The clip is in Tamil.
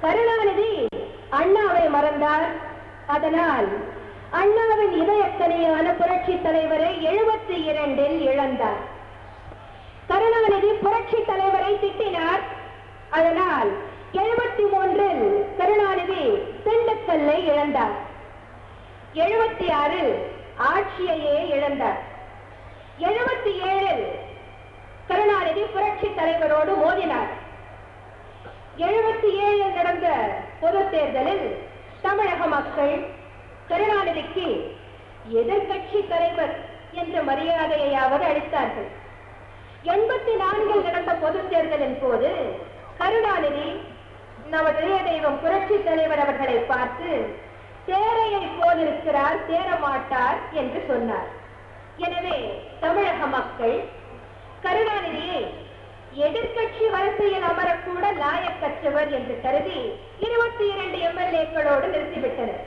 கருணாநிதி அண்ணாவை மறந்தார். அதனால் அண்ணாவின் இதயக்கனியான புரட்சி தலைவரை 72 இழந்தார். கருணாநிதி புரட்சி தலைவரை திட்டினார். அதனால் 73 கருணாநிதி திண்டுக்கல்லை இழந்தார். 76 ஆட்சியையே இழந்தார். 77 கருணாநிதி புரட்சி தலைவரோடு மோதினார். 77 நடந்த பொது தேர்தலில் தமிழக மக்கள் கருணாநிதிக்கு எதிர்கட்சி தலைவர் என்ற மரியாதையாவது அளித்தார்கள். 84 நடந்த பொது தேர்தலின் போது கருணாநிதி நமது தெய்வம் புரட்சி தலைவர் அவர்களை பார்த்து தேரையை போலிருக்கிறார், தேரமாட்டார் என்று சொன்னார். எனவே தமிழக மக்கள் கருணாநிதியை எதிர்கட்சி வரிசையில் அமரக்கூட லாயக்கற்றவர் என்று கருதி 22 எம்எல்ஏக்களோடு நிறுத்திவிட்டனர்.